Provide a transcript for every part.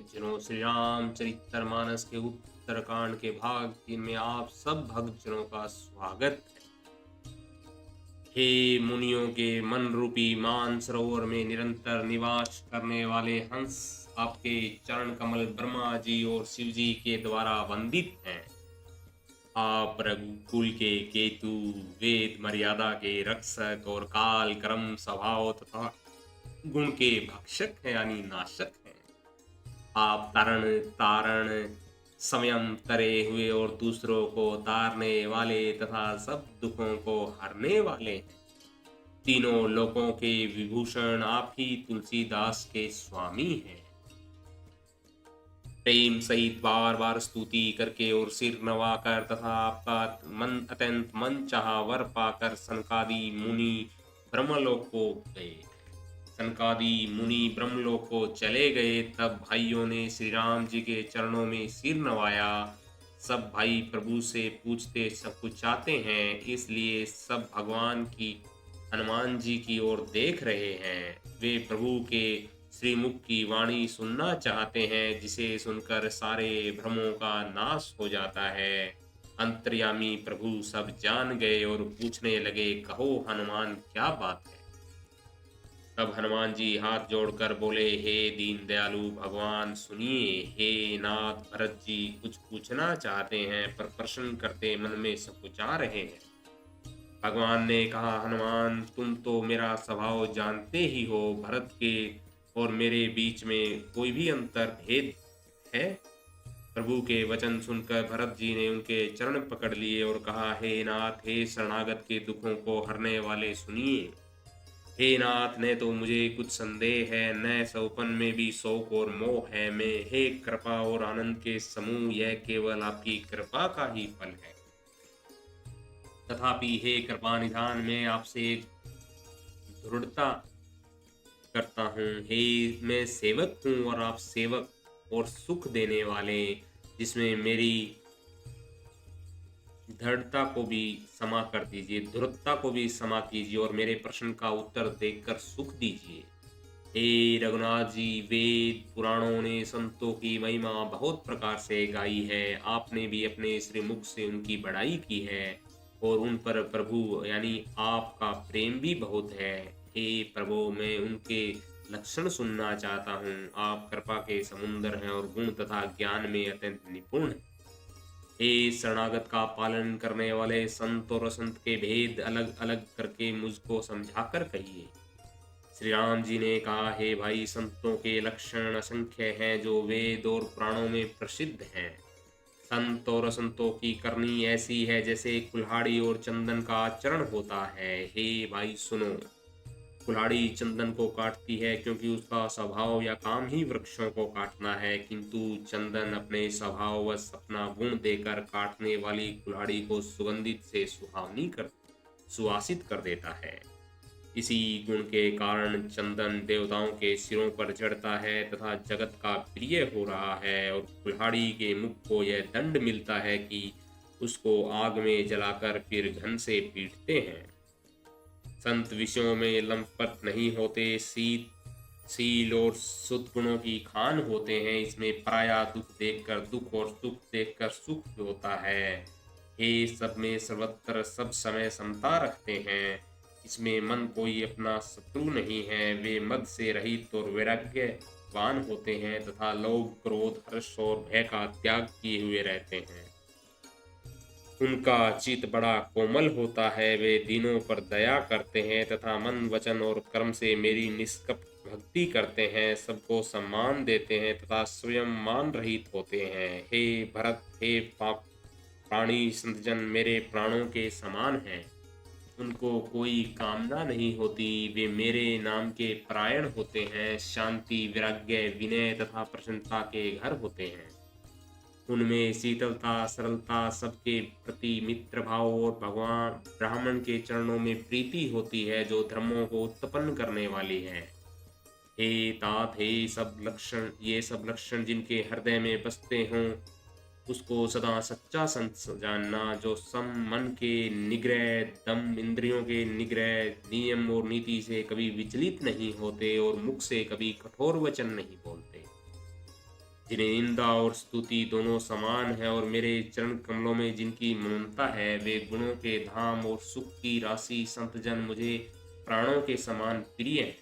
भक्तजनों, श्री राम चरितमानस के उत्तरकांड के भाग 3 में आप सब भक्तजनों का स्वागत है। हे मुनियों के मन रूपी मान सरोवर में निरंतर निवास करने वाले हंस, आपके चरण कमल ब्रह्मा जी और शिव जी के द्वारा वंदित हैं। आप रघुकुल के केतु, वेद मर्यादा के रक्षक और काल कर्म स्वभाव तथा गुण के भक्षक हैं यानी नाशक हैं। आप तरण तारण संयम तरे हुए और दूसरों को तारने वाले तथा सब दुखों को हरने वाले हैं। तीनों लोकों के विभूषण आप ही तुलसीदास के स्वामी हैं। प्रेम सहित बार बार स्तुति करके और सिर नवाकर तथा आपका मन अत्यंत मन चाहा वर पाकर सनकादि मुनि ब्रह्मलोक को गए। सनकादि मुनि ब्रह्मलोक को चले गए, तब भाइयों ने श्री राम जी के चरणों में सिर नवाया। सब भाई प्रभु से पूछते संकुचाते हैं, इसलिए सब भगवान की हनुमान जी की ओर देख रहे हैं। वे प्रभु के श्रीमुख की वाणी सुनना चाहते हैं, जिसे सुनकर सारे भ्रमों का नाश हो जाता है। अंतर्यामी प्रभु सब जान गए और पूछने लगे, कहो हनुमान क्या बात है। तब हनुमान जी हाथ जोड़कर बोले, हे दीन दयालु भगवान सुनिए। हे नाथ भरत जी कुछ पूछना चाहते हैं, पर प्रश्न करते मन में संकुचा रहे हैं। भगवान ने कहा, हनुमान तुम तो मेरा स्वभाव जानते ही हो। भरत के और मेरे बीच में कोई भी अंतर भेद है। प्रभु के वचन सुनकर भरत जी ने उनके चरण पकड़ लिए और कहा, हे नाथ, हे शरणागत के दुखों को हरने वाले सुनिए। हे नाथ, न तो मुझे कुछ संदेह है, न सौपन में भी शौक और मोह है। मैं हे कृपा और आनंद के समूह, यह केवल आपकी कृपा का ही फल है। तथापि हे कृपा निधान, मैं आपसे एक दृढ़ता करता हूँ। हे मैं सेवक हूँ और आप सेवक, और सुख देने वाले, जिसमें मेरी दृढ़ता को भी क्षमा कर दीजिए, दृढ़ता को भी क्षमा कीजिए और मेरे प्रश्न का उत्तर देकर सुख दीजिए। हे रघुनाथ जी, वेद पुराणों ने संतों की महिमा बहुत प्रकार से गाई है। आपने भी अपने श्रीमुख से उनकी बड़ाई की है और उन पर प्रभु यानी आपका प्रेम भी बहुत है। हे प्रभु, मैं उनके लक्षण सुनना चाहता हूँ। आप कृपा के समुंदर हैं और गुण तथा ज्ञान में अत्यंत निपुण हैं। हे शरणागत का पालन करने वाले संत और असंत के भेद अलग अलग करके मुझको समझाकर कहिए। श्री राम जी ने कहा, हे भाई, संतों के लक्षण असंख्य हैं, जो वेद और पुराणों में प्रसिद्ध हैं। संत और असंतों की करनी ऐसी है जैसे कुल्हाड़ी और चंदन का आचरण होता है। हे भाई सुनो, कुल्हाड़ी चंदन को काटती है क्योंकि उसका स्वभाव या काम ही वृक्षों को काटना है, किंतु चंदन अपने स्वभाववश अपना गुण देकर काटने वाली कुल्हाड़ी को सुगंधित से सुवासित कर देता है। इसी गुण के कारण चंदन देवताओं के सिरों पर चढ़ता है तथा जगत का प्रिय हो रहा है, और कुल्हाड़ी के मुख को यह दंड मिलता है कि उसको आग में जलाकर फिर घन से पीटते हैं। संत विषयों में लंपट नहीं होते, शील और सद्गुणों की खान होते हैं। इसमें पराया दुख देखकर दुख और सुख देखकर सुख होता है। हे सब में सर्वत्र सब समय समता रखते हैं। इसमें मन कोई अपना शत्रु नहीं है। वे मद से रहित और वैराग्यवान होते हैं तथा लोभ क्रोध हर्ष और भय का त्याग किए हुए रहते हैं। उनका चित्त बड़ा कोमल होता है। वे दीनों पर दया करते हैं तथा मन वचन और कर्म से मेरी निष्कपट भक्ति करते हैं। सबको सम्मान देते हैं तथा स्वयं मान रहित होते हैं। हे भरत, हे पाप प्राणी संतजन मेरे प्राणों के समान हैं। उनको कोई कामना नहीं होती। वे मेरे नाम के परायण होते हैं। शांति, वैराग्य, विनय तथा प्रसन्नता के घर होते हैं। उनमें शीतलता, सरलता, सबके प्रति मित्र भाव और भगवान ब्राह्मण के चरणों में प्रीति होती है, जो धर्मों को उत्पन्न करने वाली है। हे तात, ये सब लक्षण जिनके हृदय में बसते हों, उसको सदा सच्चा संत जानना, जो सम मन के निग्रह, दम इंद्रियों के निग्रह, नियम और नीति से कभी विचलित नहीं होते और मुख से कभी कठोर वचन नहीं बोलते। जिन्हें निंदा और स्तुति दोनों समान है और मेरे चरण कमलों में जिनकी ममता है, वे गुणों के धाम और सुख की राशि संतजन मुझे प्राणों के समान प्रिय हैं।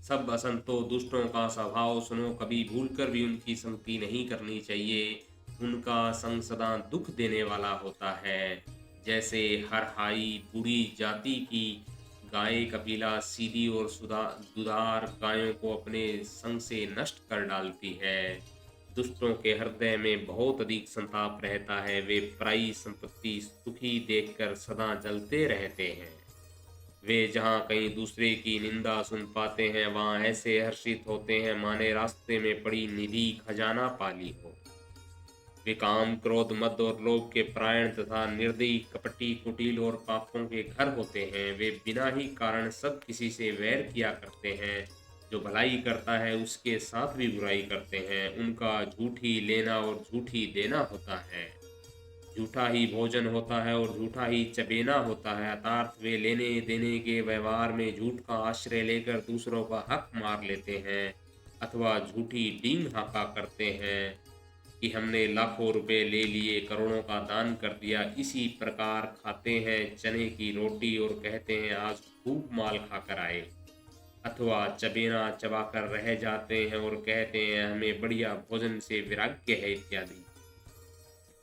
सब असंतों दुष्टों का स्वभाव सुनो, कभी भूलकर भी उनकी संगति नहीं करनी चाहिए। उनका संग सदा दुख देने वाला होता है। जैसे हरहाई बूढ़ी जाति की गाय कपिला सीधी और सुधा दुधार गायों को अपने संग से नष्ट कर डालती है। दुष्टों के हृदय में बहुत अधिक संताप रहता है, वे पराई संपत्ति सुखी देखकर सदा जलते रहते हैं। वे जहाँ कहीं दूसरे की निंदा सुन पाते हैं, वहाँ ऐसे हर्षित होते हैं माने रास्ते में पड़ी निधि खजाना पाली हो। वे काम क्रोध मद और लोभ के परायण तथा निर्दयी कपटी कुटिल और पापों के घर होते हैं। वे बिना ही कारण सब किसी से वैर किया करते हैं। जो भलाई करता है उसके साथ भी बुराई करते हैं। उनका झूठी लेना और झूठी देना होता है। झूठा ही भोजन होता है और झूठा ही चबेना होता है, अर्थात वे लेने देने के व्यवहार में झूठ का आश्रय लेकर दूसरों का हक मार लेते हैं अथवा झूठी डींग हाका करते हैं कि हमने लाखों रुपए ले लिए, करोड़ों का दान कर दिया। इसी प्रकार खाते हैं चने की रोटी और कहते हैं आज खूब माल खाकर आए, अथवा चबेना चबाकर रह जाते हैं और कहते हैं हमें बढ़िया भोजन से वैराग्य है इत्यादि।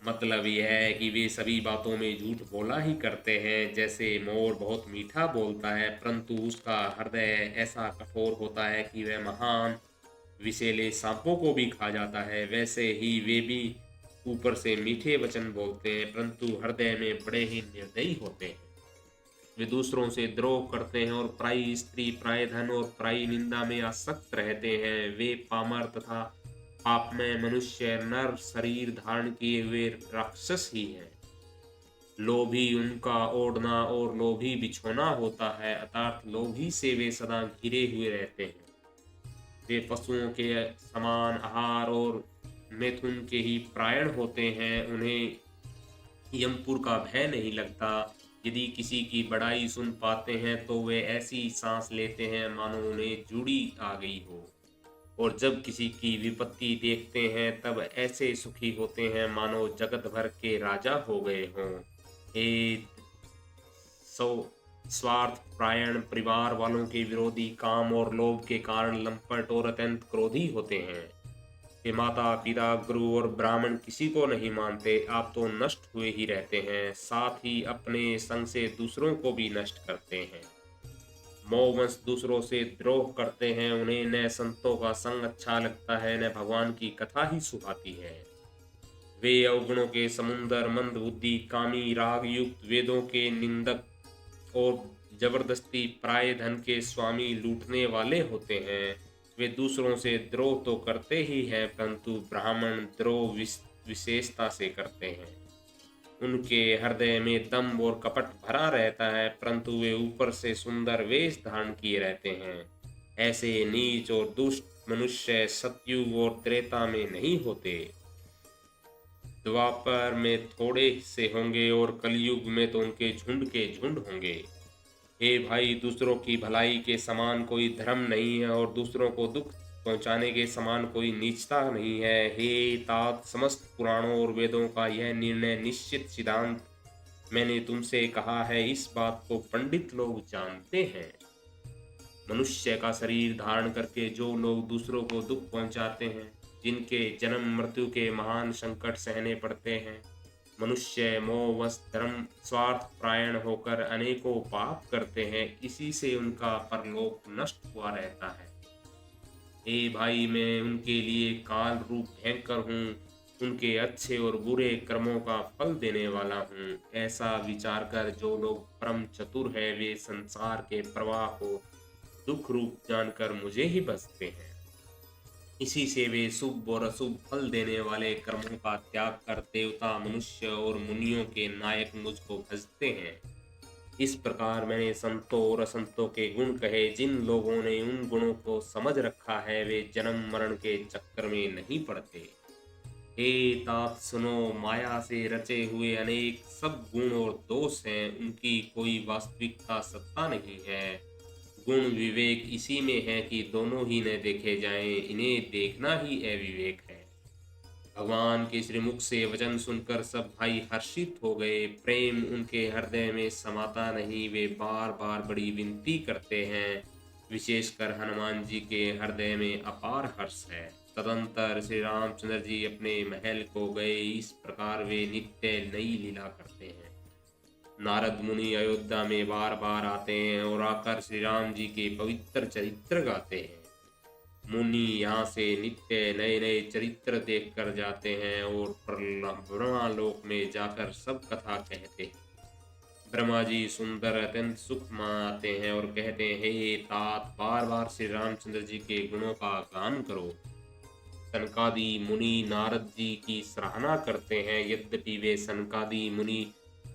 मतलब यह है कि वे सभी बातों में झूठ बोला ही करते हैं। जैसे मोर बहुत मीठा बोलता है परंतु उसका हृदय ऐसा कठोर होता है कि वह महान विषैले सांपों को भी खा जाता है, वैसे ही वे भी ऊपर से मीठे वचन बोलते हैं परंतु हृदय में बड़े ही निर्दयी होते हैं। वे दूसरों से द्रोह करते हैं और पराई स्त्री, पराय धन और पराई निंदा में आसक्त रहते हैं। वे पामर तथा पाप में मनुष्य नर शरीर धारण किए हुए राक्षस ही हैं। लोभी उनका ओढ़ना और लोभी बिछोना होता है, अर्थात लोभी से वे सदा घिरे हुए रहते हैं। वे पशुओं के समान आहार और मैथुन के ही प्रायण होते हैं। उन्हें यमपुर का भय नहीं लगता। यदि किसी की बड़ाई सुन पाते हैं तो वे ऐसी सांस लेते हैं मानो उन्हें जूड़ी आ गई हो, और जब किसी की विपत्ति देखते हैं तब ऐसे सुखी होते हैं मानो जगत भर के राजा हो गए हों। हे सो स्वार्थ प्रायण परिवार वालों के विरोधी, काम और लोभ के कारण लंपट और अत्यंत क्रोधी होते हैं। वे माता पिता गुरु और ब्राह्मण किसी को नहीं मानते, आप तो नष्ट हुए ही रहते हैं, साथ ही अपने संग से दूसरों को भी नष्ट करते हैं। मोहवश दूसरों से द्रोह करते हैं, उन्हें न संतों का संग अच्छा लगता है न भगवान की कथा ही सुहाती है। वे अवगुणों के समुंदर, मंद बुद्धि, कामी, राग युक्त, वेदों के निंदक और जबरदस्ती प्राय धन के स्वामी, लूटने वाले होते हैं। वे दूसरों से द्रोह तो करते ही हैं परंतु ब्राह्मण द्रोह विशेषता से करते हैं। उनके हृदय में दम्भ और कपट भरा रहता है परंतु वे ऊपर से सुंदर वेश धारण किए रहते हैं। ऐसे नीच और दुष्ट मनुष्य सतयुग और त्रेता में नहीं होते, द्वापर में थोड़े से होंगे और कलयुग में तो उनके झुंड के झुंड होंगे। हे भाई, दूसरों की भलाई के समान कोई धर्म नहीं है और दूसरों को दुख पहुंचाने के समान कोई नीचता नहीं है। हे तात, समस्त पुराणों और वेदों का यह निर्णय निश्चित सिद्धांत मैंने तुमसे कहा है, इस बात को पंडित लोग जानते हैं। मनुष्य का शरीर धारण करके जो लोग दूसरों को दुख पहुंचाते हैं, जिनके जन्म मृत्यु के महान संकट सहने पड़ते हैं, मनुष्य मोहवश धर्म स्वार्थ प्रायण होकर अनेकों पाप करते हैं, इसी से उनका परलोक नष्ट हुआ रहता है। हे भाई, मैं उनके लिए काल रूप भयंकर हूँ, उनके अच्छे और बुरे कर्मों का फल देने वाला हूँ। ऐसा विचार कर जो लोग परम चतुर है वे संसार के प्रवाह को दुख रूप जानकर मुझे ही बसते हैं। इसी से वे शुभ और अशुभ फल देने वाले कर्मों का त्याग कर देवता, मनुष्य और मुनियों के नायक मुझको भजते हैं। इस प्रकार मैंने संतों और असंतों के गुण कहे। जिन लोगों ने उन गुणों को समझ रखा है वे जन्म मरण के चक्कर में नहीं पड़ते। हे तात सुनो, माया से रचे हुए अनेक सब गुण और दोष हैं, उनकी कोई वास्तविकता सत्ता नहीं है। गुण विवेक इसी में है कि दोनों ही न देखे जाएं, इन्हें देखना ही अविवेक है। भगवान के श्रीमुख से वचन सुनकर सब भाई हर्षित हो गए। प्रेम उनके हृदय में समाता नहीं, वे बार बार बड़ी विनती करते हैं। विशेषकर हनुमान जी के हृदय में अपार हर्ष है। तदंतर श्री रामचंद्र जी अपने महल को गए। इस प्रकार वे नित्य नई लीला करते हैं। नारद मुनि अयोध्या में बार बार आते हैं और आकर श्री राम जी के पवित्र चरित्र गाते हैं। मुनि यहाँ से नित्य नए नए चरित्र देख कर जाते हैं और ब्रह्मालोक में जाकर सब कथा कहते हैं। ब्रह्मा जी सुंदर अत्यंत सुख मानते हैं और कहते हैं, हे तात, बार बार श्री रामचंद्र जी के गुणों का गान करो। सनकादि मुनि नारद जी की सराहना करते हैं। यद्यपि वे सनकादि मुनि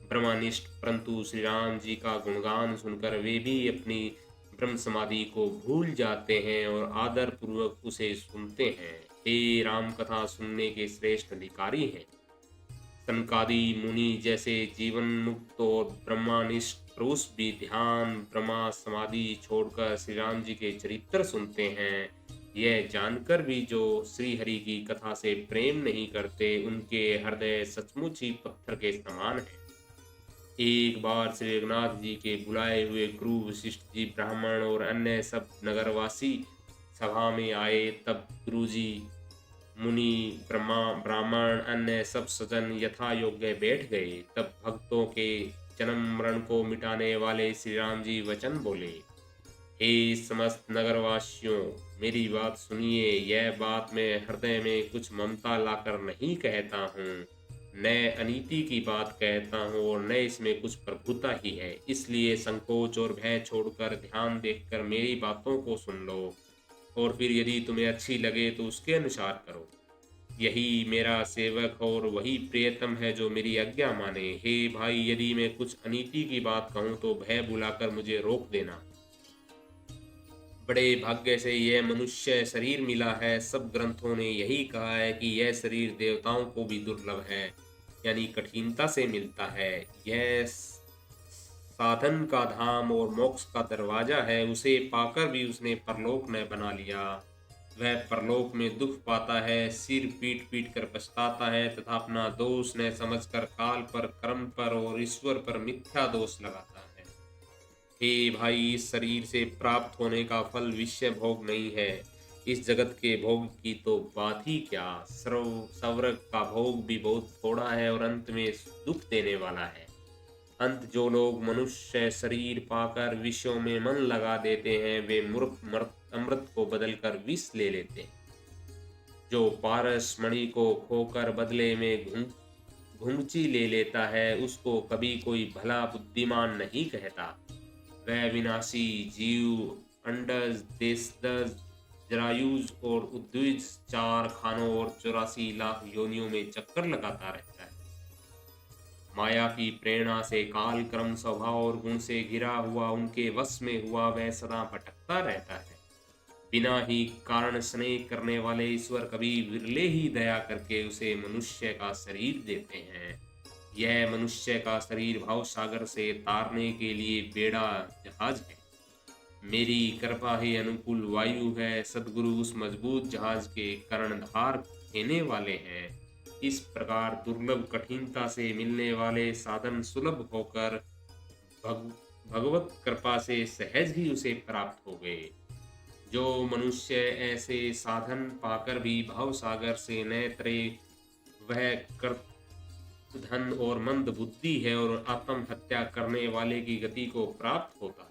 ब्रह्मनिष्ठ, परंतु श्री राम जी का गुणगान सुनकर वे भी अपनी ब्रह्म समाधि को भूल जाते हैं और आदर पूर्वक उसे सुनते हैं। हे राम कथा सुनने के श्रेष्ठ अधिकारी हैं। सनकादि मुनि जैसे जीवन मुक्त और ब्रह्मनिष्ठ पुरुष भी ध्यान ब्रह्मा समाधि छोड़कर श्री राम जी के चरित्र सुनते हैं। यह जानकर भी जो श्री हरि की कथा से प्रेम नहीं करते, उनके हृदय सचमुच ही पत्थर के समान है। एक बार श्री रघुनाथ जी के बुलाए हुए गुरु वशिष्ठ जी, ब्राह्मण और अन्य सब नगरवासी सभा में आए। तब गुरु जी, मुनि, ब्राह्मण, अन्य सब सज्जन यथा योग्य बैठ गए। तब भक्तों के जन्म मरण को मिटाने वाले श्री राम जी वचन बोले, हे समस्त नगरवासियों, मेरी बात सुनिए। यह बात मैं हृदय में कुछ ममता लाकर नहीं कहता हूँ, न अनीति की बात कहता हूँ और न इसमें कुछ प्रभुता ही है। इसलिए संकोच और भय छोड़कर ध्यान देखकर मेरी बातों को सुन लो और फिर यदि तुम्हें अच्छी लगे तो उसके अनुसार करो। यही मेरा सेवक और वही प्रियतम है जो मेरी आज्ञा माने। हे भाई, यदि मैं कुछ अनीति की बात कहूँ तो भय बुलाकर मुझे रोक देना। बड़े भाग्य से यह मनुष्य शरीर मिला है। सब ग्रंथों ने यही कहा है कि यह शरीर देवताओं को भी दुर्लभ है, यानी कठिनता से मिलता है। यह साधन का धाम और मोक्ष का दरवाजा है। उसे पाकर भी उसने परलोक न बना लिया। वह परलोक में दुख पाता है, सिर पीट पीट कर पछताता है तथा अपना दोष न समझकर काल पर, कर्म पर और ईश्वर पर मिथ्या दोष लगाता है। हे भाई, इस शरीर से प्राप्त होने का फल विषय भोग नहीं है। इस जगत के भोग की तो बात ही क्या, स्वर्ग का भोग भी बहुत थोड़ा है और अंत में दुख देने वाला है। अंत जो लोग मनुष्य शरीर पाकर विषयों में मन लगा देते हैं, वे मूर्ख अमृत को बदलकर विष ले लेते हैं। जो पारस मणि को खोकर बदले में घुंघची ले लेता है, उसको कभी कोई भला बुद्धिमान नहीं कहता। वह विनाशी जीव अंडज, देशज, जरायुज और उद्भिज 4 खानों और 84 लाख योनियों में चक्कर लगाता रहता है। माया की प्रेरणा से काल, क्रम, स्वभाव और गुण से घिरा हुआ, उनके वश में हुआ वह सदा भटकता रहता है। बिना ही कारण स्नेह करने वाले ईश्वर कभी विरले ही दया करके उसे मनुष्य का शरीर देते हैं। यह मनुष्य का शरीर भाव सागर से तारने के लिए बेड़ा जहाज है। मेरी कृपा ही अनुकूल वायु है। सदगुरु उस मजबूत जहाज के कर्णधार देने वाले हैं। इस प्रकार दुर्लभ कठिनता से मिलने वाले साधन सुलभ होकर भग, भगवत कृपा से सहज ही उसे प्राप्त हो गए। जो मनुष्य ऐसे साधन पाकर भी भाव सागर से न तरे, वह कर धन और मंद बुद्धि है और आत्महत्या करने वाले की गति को प्राप्त होता।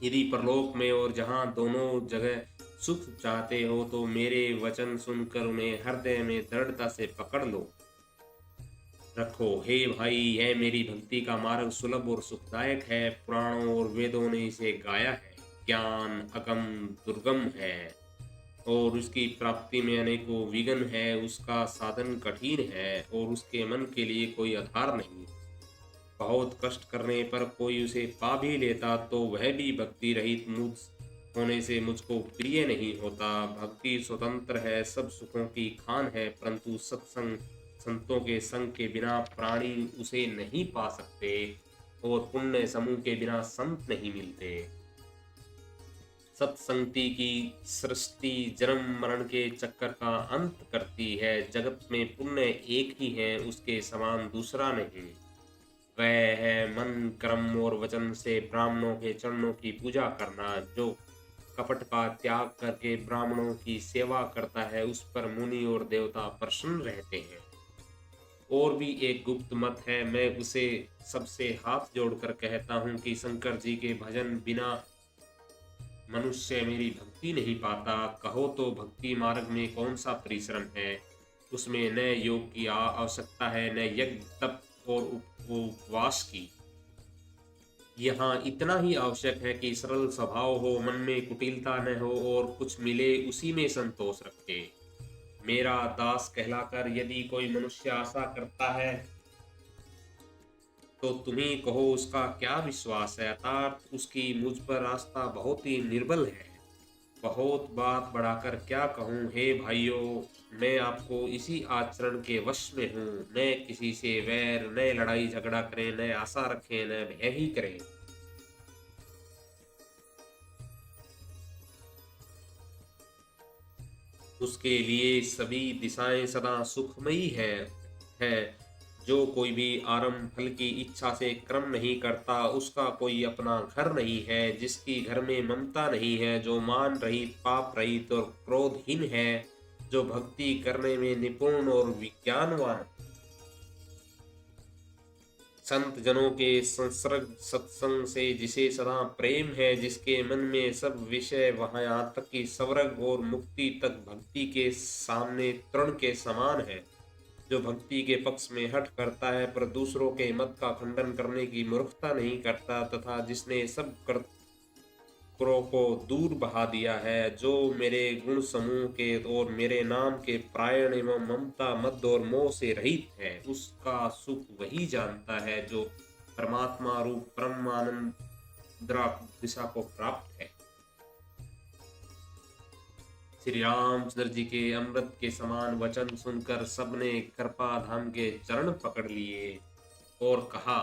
यदि परलोक में और जहां दोनों जगह सुख चाहते हो तो मेरे वचन सुनकर उन्हें हृदय में दृढ़ता से पकड़ लो रखो। हे भाई, यह मेरी भक्ति का मार्ग सुलभ और सुखदायक है। पुराणों और वेदों ने इसे गाया है। ज्ञान अगम दुर्गम है और उसकी प्राप्ति में अनेकों विघ्न है। उसका साधन कठिन है और उसके मन के लिए कोई आधार नहीं। बहुत कष्ट करने पर कोई उसे पा भी लेता तो वह भी भक्ति रहित मुझ होने से मुझको प्रिय नहीं होता। भक्ति स्वतंत्र है, सब सुखों की खान है, परंतु सत्संग, संतों के संग के बिना प्राणी उसे नहीं पा सकते और पुण्य समूह के बिना संत नहीं मिलते। सत्संगति की सृष्टि जन्म मरण के चक्कर का अंत करती है। जगत में पुण्य एक ही है, उसके समान दूसरा नहीं। वह है मन, कर्म और वचन से ब्राह्मणों के चरणों की पूजा करना। जो कपट का त्याग करके ब्राह्मणों की सेवा करता है, उस पर मुनि और देवता प्रसन्न रहते हैं। और भी एक गुप्त मत है, मैं उसे सबसे हाथ जोड़कर कहता हूँ कि शंकर जी के भजन बिना मनुष्य मेरी भक्ति नहीं पाता। कहो तो भक्ति मार्ग में कौन सा परिश्रम है? उसमें न योग की आवश्यकता है, न यज्ञ, तप और उपवास की। यहाँ इतना ही आवश्यक है कि सरल स्वभाव हो, मन में कुटिलता न हो और कुछ मिले उसी में संतोष रखे। मेरा दास कहलाकर यदि कोई मनुष्य आशा करता है तो तुम्ही कहो उसका क्या विश्वास है, अर्थात उसकी मुझ पर आस्था बहुत ही निर्बल है। बहुत बात बढ़ाकर क्या कहूँ, हे भाइयों, मैं आपको इसी आचरण के वश में हूँ। न किसी से वैर, न लड़ाई झगड़ा करें, न आशा रखें, न भय ही करें। उसके लिए सभी दिशाएं सदा सुखमयी है। जो कोई भी आरंभ फल की इच्छा से कर्म नहीं करता, उसका कोई अपना घर नहीं है। जिसकी घर में ममता नहीं है, जो मान रहित, पाप रहित और क्रोधहीन है, जो भक्ति करने में निपुण और विज्ञानवान, संत जनों के संसर्ग सत्संग से जिसे सदा प्रेम है, जिसके मन में सब विषय वहां यहाँ तक कि स्वर्ग और मुक्ति तक भक्ति के सामने तृण के समान है। जो भक्ति के पक्ष में हठ करता है पर दूसरों के मत का खंडन करने की मूर्खता नहीं करता, तथा जिसने सब क्रों को दूर बहा दिया है, जो मेरे गुण समूह के और मेरे नाम के प्रायण एवं ममता मद और मोह से रहित है, उसका सुख वही जानता है जो परमात्मा रूप परमानंद दिशा को प्राप्त है। श्री रामचंद्र जी के अमृत के समान वचन सुनकर सबने कृपा धाम के चरण पकड़ लिए और कहा,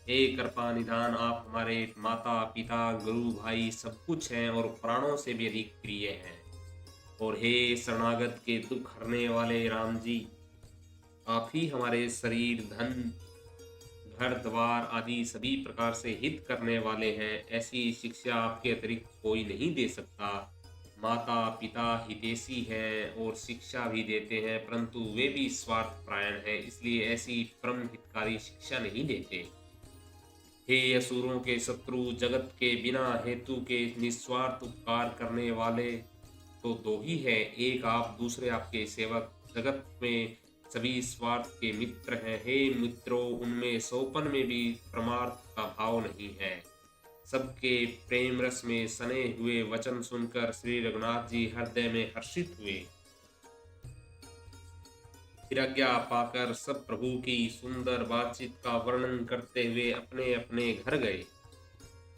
हे कृपा निधान, आप हमारे माता पिता गुरु भाई सब कुछ हैं और प्राणों से भी अधिक प्रिय हैं। और हे शरणागत के दुख हरने वाले राम जी, आप ही हमारे शरीर, धन, घर द्वार आदि सभी प्रकार से हित करने वाले हैं। ऐसी शिक्षा आपके अतिरिक्त कोई नहीं दे सकता। माता पिता हितैषी हैं और शिक्षा भी देते हैं, परंतु वे भी स्वार्थ परायण हैं, इसलिए ऐसी परम हितकारी शिक्षा नहीं देते। हे असुरों के शत्रु, जगत के बिना हेतु के निस्वार्थ उपकार करने वाले तो दो ही है, एक आप, दूसरे आपके सेवक। जगत में सभी स्वार्थ के मित्र हैं। हे मित्रों, उनमें सोपन में भी परमार्थ का भाव नहीं है। सबके प्रेम रस में सने हुए वचन सुनकर श्री रघुनाथ जी हृदय में हर्षित हुए। फिर आज्ञा पाकर सब प्रभु की सुंदर बातचीत का वर्णन करते हुए अपने अपने घर गए।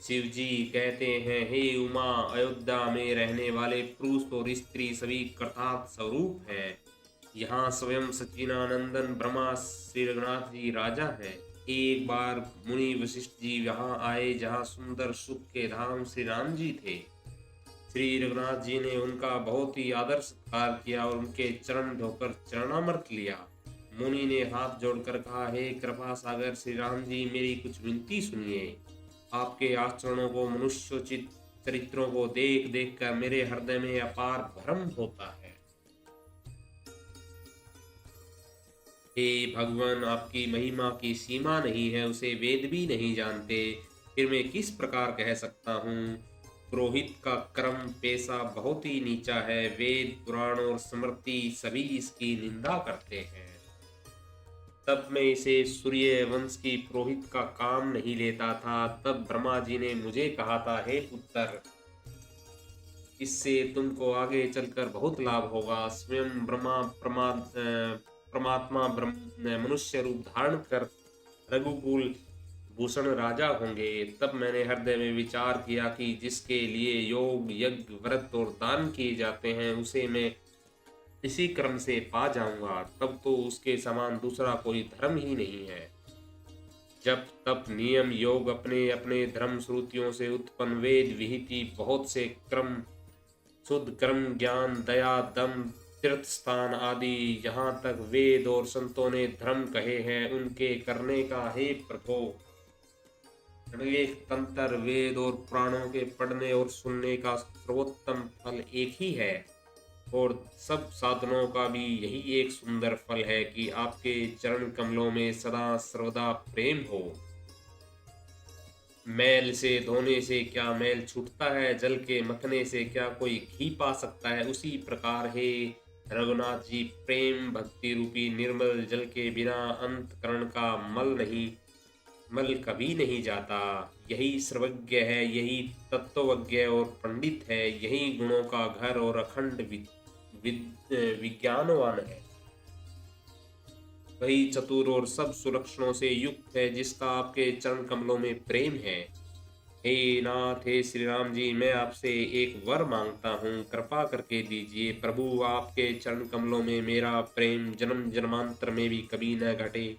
शिव जी कहते हैं, हे उमा, अयोध्या में रहने वाले पुरुष और स्त्री सभी कृतार्थ स्वरूप हैं। यहाँ स्वयं सच्चिदानंदन ब्रह्मा श्री रघुनाथ जी राजा हैं। एक बार मुनि वशिष्ठ जी यहाँ आए, जहाँ सुंदर सुख के धाम श्री राम जी थे। श्री रघुनाथ जी ने उनका बहुत ही आदर सत्कार किया और उनके चरण धोकर चरणामृत लिया। मुनि ने हाथ जोड़कर कहा, हे कृपा सागर श्री राम जी, मेरी कुछ विनती सुनिए। आपके आचरणों को, मनुष्योचित चरित्रों को देख देख कर मेरे हृदय में अपार भ्रम होता है। हे भगवान, आपकी महिमा की सीमा नहीं है, उसे वेद भी नहीं जानते, फिर मैं किस प्रकार कह सकता हूँ। पुरोहित का कर्म पेशा बहुत ही नीचा है। वेद पुराण और स्मृति सभी इसकी निंदा करते हैं। तब मैं इसे सूर्य वंश की पुरोहित का काम नहीं लेता था। तब ब्रह्मा जी ने मुझे कहा था, हे पुत्र, इससे तुमको आगे चलकर बहुत लाभ होगा। स्वयं परमात्मा ब्रह्म मनुष्य रूप धारण कर रघुकुल भूषण राजा होंगे। तब मैंने हृदय में विचार किया कि जिसके लिए योग, यज्ञ, व्रत और दान किए जाते हैं, उसे मैं इसी क्रम से पा जाऊंगा। तब तो उसके समान दूसरा कोई धर्म ही नहीं है। जप तप नियम योग अपने अपने धर्म श्रुतियों से उत्पन्न वेद विहिति बहुत से क्रम शुद्ध कर्म ज्ञान दया दम तीर्थ स्थान आदि यहाँ तक वेद और संतों ने धर्म कहे हैं उनके करने का हे प्रभो। ऋग्वेद तंत्र वेद और पुराणों के पढ़ने और सुनने का सर्वोत्तम फल एक ही है और सब साधनों का भी यही एक सुंदर फल है कि आपके चरण कमलों में सदा सर्वदा प्रेम हो। मैल से धोने से क्या मैल छूटता है, जल के मथने से क्या कोई घी पा सकता है, उसी प्रकार हे रघुनाथ जी प्रेम भक्ति रूपी निर्मल जल के बिना अंतकरण का मल कभी नहीं जाता। यही सर्वज्ञ है, यही तत्वज्ञ और पंडित है, यही गुणों का घर और अखंड विज्ञानवान है। वही चतुर और सब सुलक्षणों से युक्त है जिसका आपके चरण कमलों में प्रेम है। हे नाथ हे श्री राम जी, मैं आपसे एक वर मांगता हूँ, कृपा करके दीजिए प्रभु। आपके चरण कमलों में मेरा प्रेम जन्म जन्मांतर में भी कभी न घटे।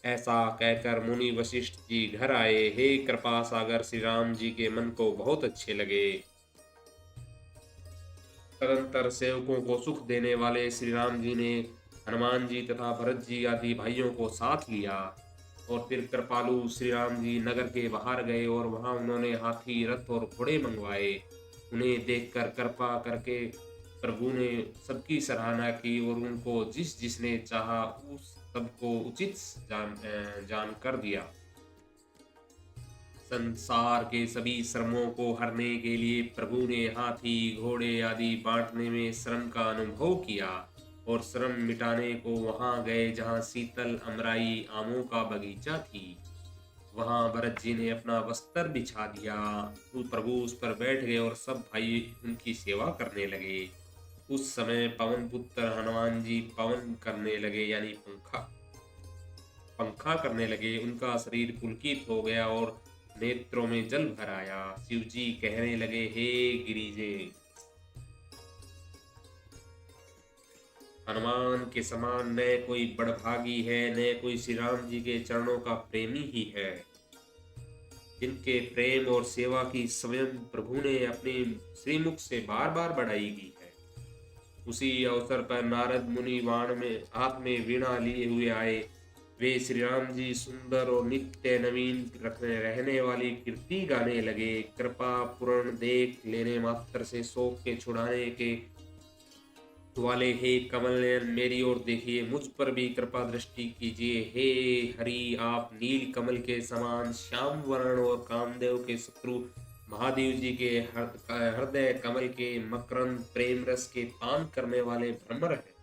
ऐसा कहकर मुनि वशिष्ठ जी घर आए। हे कृपा सागर श्री राम जी के मन को बहुत अच्छे लगे। तदंतर सेवकों को सुख देने वाले श्री राम जी ने हनुमान जी तथा भरत जी आदि भाइयों को साथ लिया और फिर कृपालु श्री राम जी नगर के बाहर गए और वहां उन्होंने हाथी रथ और घोड़े मंगवाए। उन्हें देखकर कृपा करके प्रभु ने सबकी सराहना की और उनको जिस जिसने चाहा उस सबको उचित जान कर दिया। संसार के सभी श्रमों को हरने के लिए प्रभु ने हाथी घोड़े आदि बांटने में श्रम का अनुभव किया और श्रम मिटाने को वहां गए जहां शीतल अमराई आमों का बगीचा थी। वहां भरत जी ने अपना वस्त्र बिछा दिया, तो प्रभु उस पर बैठ गए और सब भाई उनकी सेवा करने लगे। उस समय पवन पुत्र हनुमान जी पवन करने लगे यानी पंखा पंखा करने लगे। उनका शरीर पुलकित हो गया और नेत्रों में जल भर आया। शिव जी कहने लगे, हे गिरिजे, हनुमान के समान न कोई बड़भागी है, न कोई श्री राम जी के चरणों का प्रेमी ही है। जिनके प्रेम और सेवा की स्वयं प्रभु ने अपने श्रीमुख से बार बार बढ़ाई की है। उसी अवसर पर नारद मुनि वाण में हाथ में वीणा लिए हुए आए। वे श्री राम जी सुंदर और नित्य नवीन रहने वाली कीर्ति गाने लगे। कृपा पूर्ण देख लेने मात्र से शोक के छुड़ाने के वाले हे कमल नयन, मेरी ओर देखिए, मुझ पर भी कृपा दृष्टि कीजिए। हे हरि, आप नील कमल के समान श्याम वर्ण और कामदेव के शत्रु महादेव जी के हृदय कमल के मकरंद प्रेम रस के पान करने वाले भ्रमर हैं।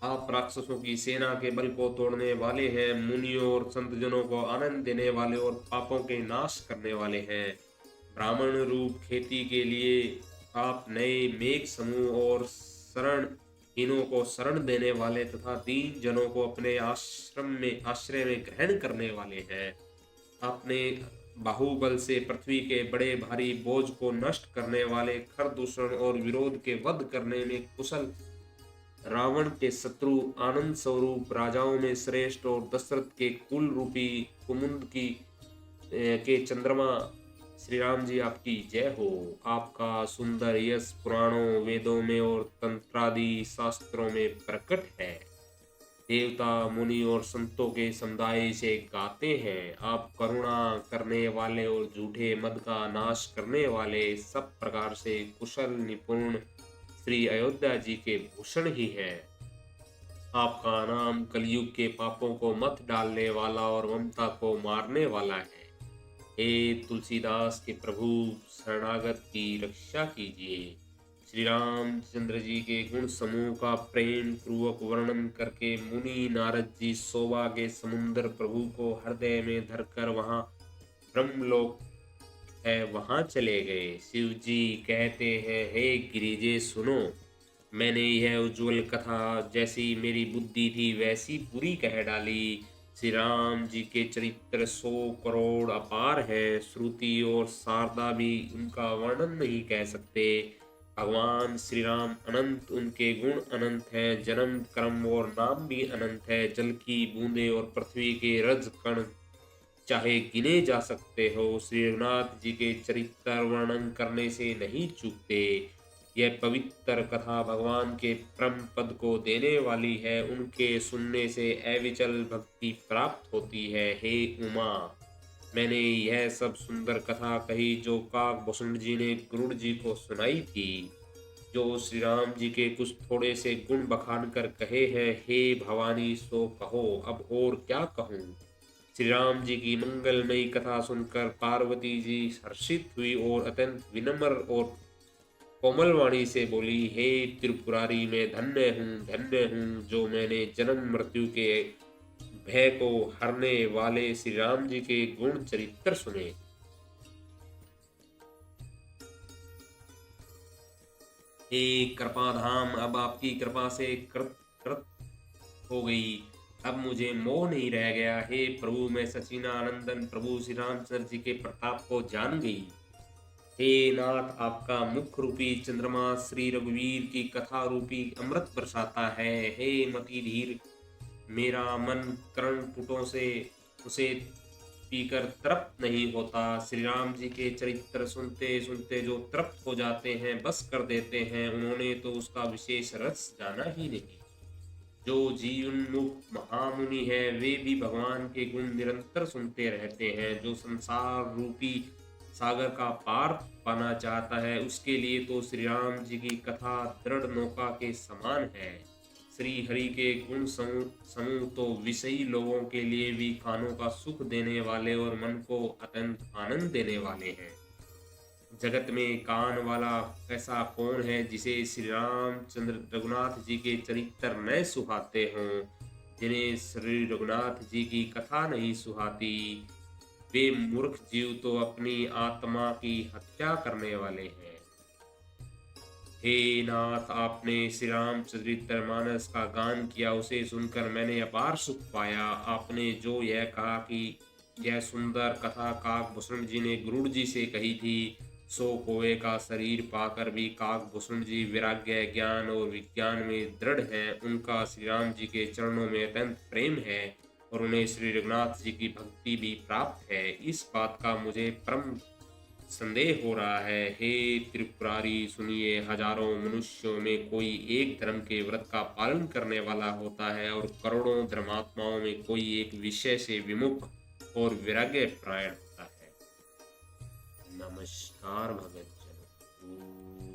आप राक्षसों की सेना के बल को तोड़ने वाले हैं, मुनियों और संतजनों को आनंद देने वाले और पापों के नाश करने वाले हैं। ब्राह्मण रूप खेती के लिए आप नए मेघ समूह और शरणहीनों को शरण देने वाले तथा दीन जनों को अपने आश्रय में ग्रहण करने वाले हैं। आपने बाहुबल से पृथ्वी के बड़े भारी बोझ को नष्ट करने वाले, खर दूषण और विरोध के वध करने में कुशल रावण के शत्रु, आनंद स्वरूप राजाओं में श्रेष्ठ और दशरथ के कुल रूपी कुमुद के चंद्रमा श्री राम जी आपकी जय हो। आपका सुंदर यश पुराणों वेदों में और तंत्रादि शास्त्रों में प्रकट है। देवता मुनि और संतों के समुदाय से गाते हैं। आप करुणा करने वाले और झूठे मद का नाश करने वाले, सब प्रकार से कुशल निपुण श्री अयोध्या जी के भूषण ही है। आपका नाम कलयुग के पापों को मत डालने वाला और ममता को मारने वाला है। हे तुलसीदास के प्रभु, शरणागत की रक्षा कीजिए। श्री रामचंद्र जी के गुण समूह का प्रेम पूर्वक वर्णन करके मुनि नारद जी शोभा के समुद्र प्रभु को हृदय में धरकर वहां ब्रह्मलोक है वहां चले गए। शिव जी कहते हैं, हे गिरिजे सुनो, मैंने यह उज्जवल कथा जैसी मेरी बुद्धि थी वैसी पूरी कह डाली। श्री राम जी के चरित्र 100 करोड़ अपार है, श्रुति और शारदा भी उनका वर्णन नहीं कह सकते। भगवान श्री राम अनंत, उनके गुण अनंत हैं, जन्म कर्म और नाम भी अनंत है। जल की बूंदें और पृथ्वी के रज कण चाहे गिने जा सकते हो, श्री रघुनाथ जी के चरित्र वर्णन करने से नहीं चूकते। यह पवित्र कथा भगवान के परम पद को देने वाली है, उनके सुनने से अविचल भक्ति प्राप्त होती है। हे उमा, मैंने यह सब सुंदर कथा कही जो काकभूषण जी ने गरुड़ जी को सुनाई थी, जो श्री राम जी के कुछ थोड़े से गुण बखान कर कहे हैं। हे भवानी, सो कहो, अब और क्या कहूँ। श्री राम जी की मंगलमयी कथा सुनकर पार्वती जी हर्षित हुई और अत्यंत विनम्र और कोमल वाणी से बोली, हे त्रिपुरारी, मैं धन्य हूँ जो मैंने जन्म मृत्यु के भय को हरने वाले श्री राम जी के गुण चरित्र सुने। हे कृपाधाम, अब आपकी कृपा से कृत कृत हो गई, अब मुझे मोह नहीं रह गया। हे प्रभु, मैं सचिनानंदन प्रभु श्री रामचंद्र जी के प्रताप को जान गई। हे नाथ, आपका मुख रूपी चंद्रमा श्री रघुवीर की कथा रूपी अमृत बरसाता है। हे मति धीर, मेरा मन कर्ण पुटों से उसे पीकर तृप्त नहीं होता। श्री राम जी के चरित्र सुनते सुनते जो तृप्त हो जाते हैं, बस कर देते हैं, उन्होंने तो उसका विशेष रस जाना ही नहीं। जो जीवन्मुक्त महामुनि है, वे भी भगवान के गुण निरंतर सुनते रहते हैं। जो संसार रूपी सागर का पार पाना चाहता है, उसके लिए तो श्री राम जी की कथा दृढ़ नौका के समान है। श्री हरि के गुण समूह समूह तो विषयी लोगों के लिए भी कानों का सुख देने वाले और मन को अत्यंत आनंद देने वाले हैं। जगत में कान वाला ऐसा कौन है जिसे श्री रामचंद्र रघुनाथ जी के चरित्र न सुहाते हों। जिन्हें श्री रघुनाथ जी की कथा नहीं सुहाती, वे मूर्ख जीव तो अपनी आत्मा की हत्या करने वाले हैं। हे नाथ, आपने श्री रामचरितमानस का गान किया, उसे सुनकर मैंने अपार सुख पाया। आपने जो यह कहा कि यह सुंदर कथा काकभूषण जी ने गरुड़ जी से कही थी, सो कौवे का शरीर पाकर भी काकभूषण जी वैराग्य, ज्ञान और विज्ञान में दृढ़ हैं। उनका श्री राम जी के चरणों में अत्यंत प्रेम है और उन्हें श्री रघुनाथ जी की भक्ति भी प्राप्त है। इस बात का मुझे परम संदेह हो रहा है। हे त्रिपुरारी, सुनिए, हजारों मनुष्यों में कोई एक धर्म के व्रत का पालन करने वाला होता है और करोड़ों धर्मात्माओं में कोई एक विषय से विमुख और वैराग्य परायण होता है। नमस्कार भगत जन।